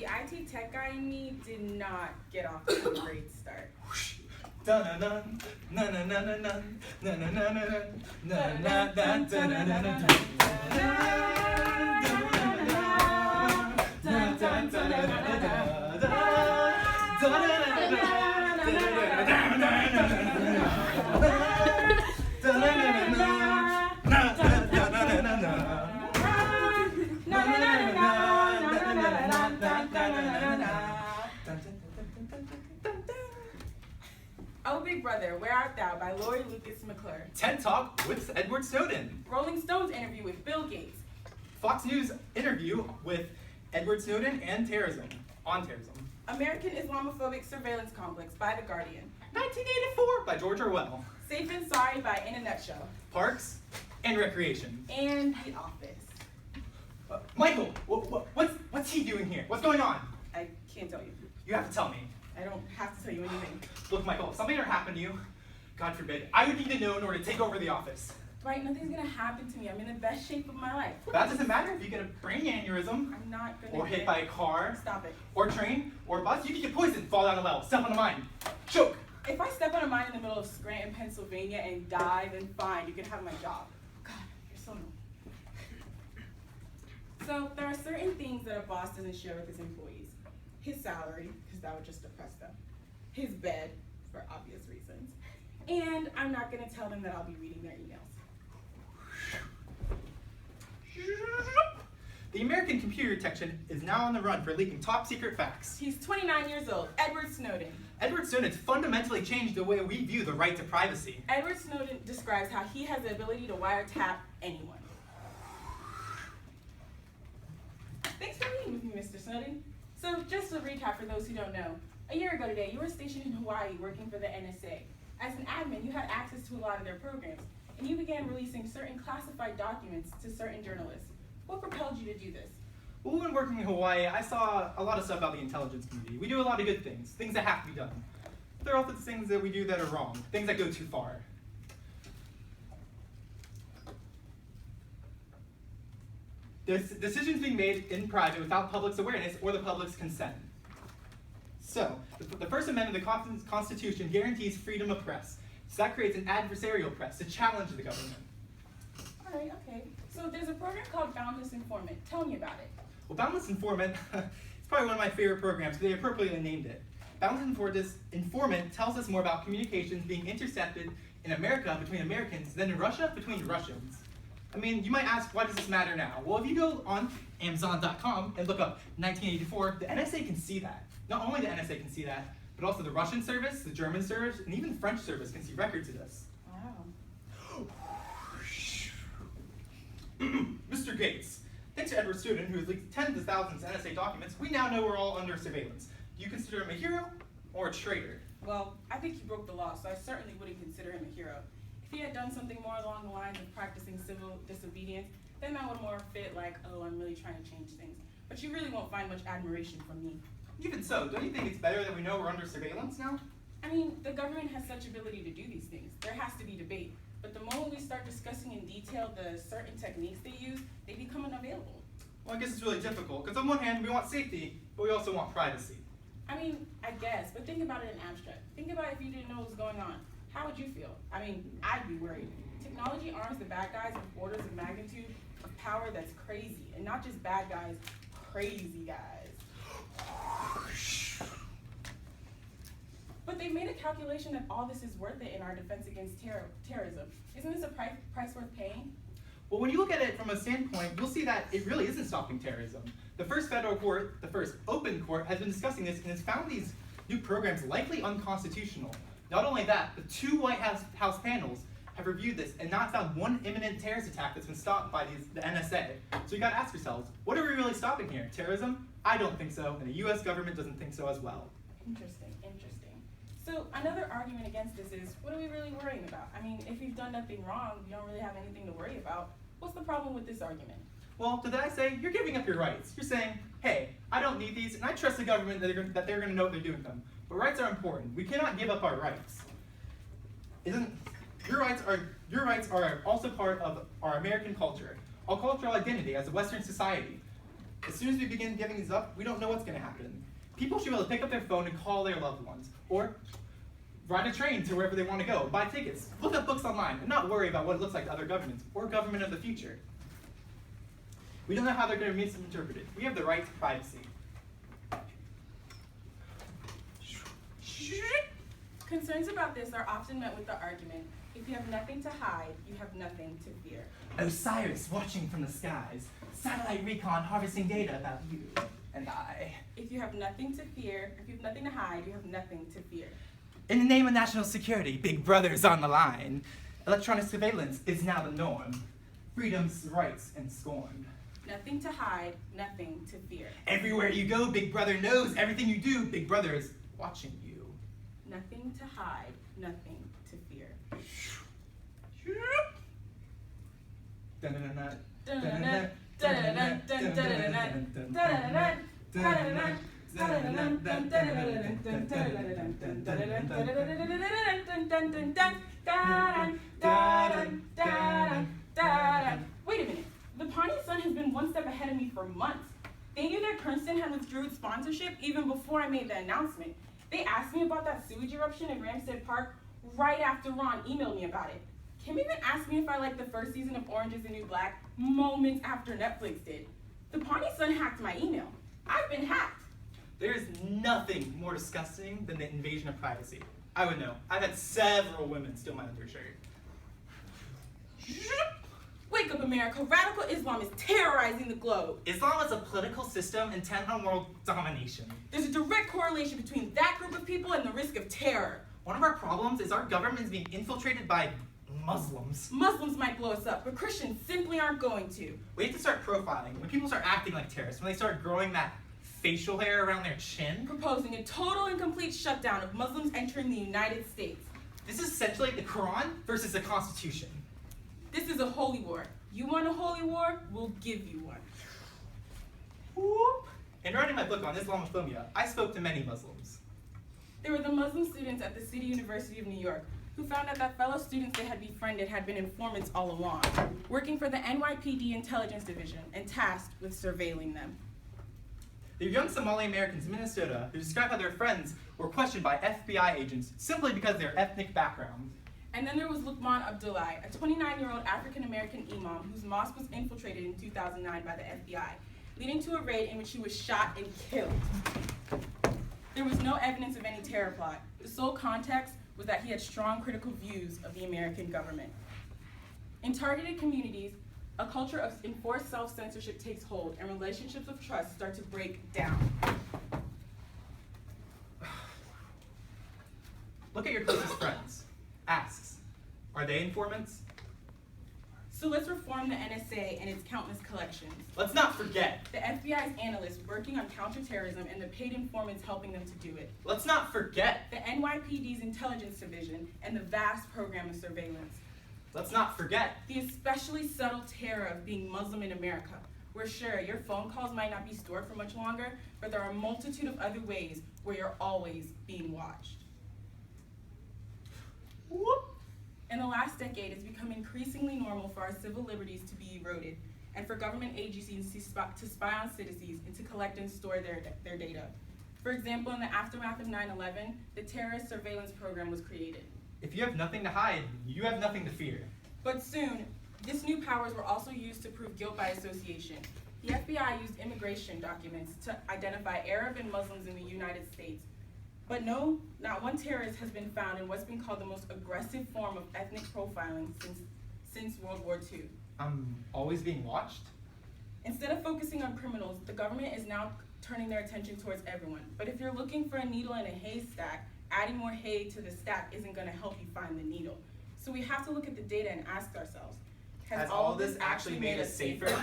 The IT tech guy in me did not get off to a great start. Oh, Big Brother, Where Art Thou by Lori Lucas McClure. TED Talk with Edward Snowden. Rolling Stone's interview with Bill Gates. Fox News interview with Edward Snowden and terrorism. On terrorism. American Islamophobic Surveillance Complex by The Guardian. 1984 by George Orwell. Safe and Sorry by In a Nutshell. Parks and Recreation. And The Office. Michael, what's he doing here? What's going on? I can't tell you. You have to tell me. I don't have to tell you anything. Look, Michael, if something ever happened to you, God forbid, I would need to know in order to take over the office. Dwight, nothing's gonna happen to me. I'm in the best shape of my life. That doesn't matter if you get a brain aneurysm. I'm not gonna or hit by a car. Stop it. Or train, or bus. You could get poisoned, fall down a well, step on a mine, choke. If I step on a mine in the middle of Scranton, Pennsylvania and die, then fine, you can have my job. God, you're so annoying. So there are certain things that a boss doesn't share with his employees. His salary, because that would just depress them. His bed, for obvious reasons. And I'm not gonna tell them that I'll be reading their emails. The American Computer Detection is now on the run for leaking top secret facts. He's 29 years old, Edward Snowden. Edward Snowden has fundamentally changed the way we view the right to privacy. Edward Snowden describes how he has the ability to wiretap anyone. Thanks for meeting with me, Mr. Snowden. So just to recap for those who don't know, a year ago today, you were stationed in Hawaii working for the NSA. As an admin, you had access to a lot of their programs, and you began releasing certain classified documents to certain journalists. What propelled you to do this? Well, when working in Hawaii, I saw a lot of stuff about the intelligence community. We do a lot of good things, things that have to be done. But there are also things that we do that are wrong, things that go too far. There's decisions being made in private without public's awareness or the public's consent. So, the First Amendment of the Constitution guarantees freedom of press. So that creates an adversarial press to challenge the government. All right, okay. So there's a program called Boundless Informant. Tell me about it. Well, Boundless Informant, it's probably one of my favorite programs, but they appropriately named it. Boundless Informant tells us more about communications being intercepted in America between Americans than in Russia between Russians. I mean, you might ask, why does this matter now? Well, if you go on Amazon.com and look up 1984, the NSA can see that. Not only the NSA can see that, but also the Russian service, the German service, and even the French service can see records of this. Wow. Mr. Gates, thanks to Edward Snowden, who has leaked tens of thousands of NSA documents, we now know we're all under surveillance. Do you consider him a hero or a traitor? Well, I think he broke the law, so I certainly wouldn't consider him a hero. If he had done something more along the lines of practicing civil disobedience, then that would more fit like, oh, I'm really trying to change things. But you really won't find much admiration from me. Even so, don't you think it's better that we know we're under surveillance now? I mean, the government has such ability to do these things. There has to be debate. But the moment we start discussing in detail the certain techniques they use, they become unavailable. Well, I guess it's really difficult, because on one hand, we want safety, but we also want privacy. I mean, I guess, but think about it in abstract. Think about if you didn't know what was going on. How would you feel? I mean, I'd be worried. Technology arms the bad guys with orders of magnitude of power that's crazy. And not just bad guys, crazy guys. But they've made a calculation that all this is worth it in our defense against terrorism. Isn't this a price worth paying? Well, when you look at it from a standpoint, you'll see that it really isn't stopping terrorism. The first federal court, the first open court, has been discussing this and has found these new programs likely unconstitutional. Not only that, the two White House panels have reviewed this and not found one imminent terrorist attack that's been stopped by the NSA. So you gotta ask yourselves, what are we really stopping here? Terrorism? I don't think so, and the US government doesn't think so as well. Interesting, interesting. So another argument against this is, what are we really worrying about? I mean, if you've done nothing wrong, you don't really have anything to worry about. What's the problem with this argument? Well, to that I say, you're giving up your rights. You're saying, hey, I don't need these, and I trust the government that they're gonna know what they're doing with them. But rights are important. We cannot give up our rights. Your rights are also part of our American culture, our cultural identity as a Western society. As soon as we begin giving these up, we don't know what's going to happen. People should be able to pick up their phone and call their loved ones, or ride a train to wherever they want to go, buy tickets, look up books online, and not worry about what it looks like to other governments, or government of the future. We don't know how they're going to misinterpret it. We have the right to privacy. Concerns about this are often met with the argument, if you have nothing to hide, you have nothing to fear. Osiris watching from the skies, satellite recon harvesting data about you and I. If you have nothing to fear, if you have nothing to hide, you have nothing to fear. In the name of national security, Big Brother's on the line. Electronic surveillance is now the norm. Freedom's rights and scorned. Nothing to hide, nothing to fear. Everywhere you go, Big Brother knows. Everything you do, Big Brother is watching you. Nothing to hide, nothing to fear. Wait a minute. The Pawnee Sun has been one step ahead of me for months. They knew that Princeton had withdrew its sponsorship even before I made the announcement. They asked me about that sewage eruption in Ramstead Park right after Ron emailed me about it. Kim even asked me if I liked the first season of Orange is the New Black moments after Netflix did. The Pawnee Sun hacked my email. I've been hacked. There is nothing more disgusting than the invasion of privacy. I would know. I've had several women steal my undershirt. Wake up, America. Radical Islam is terrorizing the globe. Islam is a political system intent on world domination. There's a direct correlation between that group of people and the risk of terror. One of our problems is our government is being infiltrated by Muslims. Muslims might blow us up, but Christians simply aren't going to. We have to start profiling. When people start acting like terrorists, when they start growing that facial hair around their chin. Proposing a total and complete shutdown of Muslims entering the United States. This is essentially the Quran versus the Constitution. This is a holy war. You want a holy war? We'll give you one. Whoop. In writing my book on Islamophobia, I spoke to many Muslims. There were the Muslim students at the City University of New York who found out that fellow students they had befriended had been informants all along, working for the NYPD Intelligence Division and tasked with surveilling them. There were young Somali Americans in Minnesota who described how their friends were questioned by FBI agents simply because of their ethnic background. And then there was Luqman Abdullahi, a 29-year-old African-American imam whose mosque was infiltrated in 2009 by the FBI, leading to a raid in which he was shot and killed. There was no evidence of any terror plot. The sole context was that he had strong critical views of the American government. In targeted communities, a culture of enforced self-censorship takes hold and relationships of trust start to break down. Look at your closest friends. Asks, are they informants? So let's reform the NSA and its countless collections. Let's not forget. The FBI's analysts working on counterterrorism and the paid informants helping them to do it. Let's not forget. The NYPD's intelligence division and the vast program of surveillance. Let's not forget. The especially subtle terror of being Muslim in America, where sure, your phone calls might not be stored for much longer, but there are a multitude of other ways where you're always being watched. Whoop. In the last decade, it's become increasingly normal for our civil liberties to be eroded and for government agencies to spy on citizens and to collect and store their data. For example, in the aftermath of 9/11, the terrorist surveillance program was created. If you have nothing to hide, you have nothing to fear. But soon, these new powers were also used to prove guilt by association. The FBI used immigration documents to identify Arab and Muslims in the United States. But no, not one terrorist has been found in what's been called the most aggressive form of ethnic profiling since World War II. I'm always being watched? Instead of focusing on criminals, the government is now turning their attention towards everyone. But if you're looking for a needle in a haystack, adding more hay to the stack isn't going to help you find the needle. So we have to look at the data and ask ourselves, has all this actually made us safer?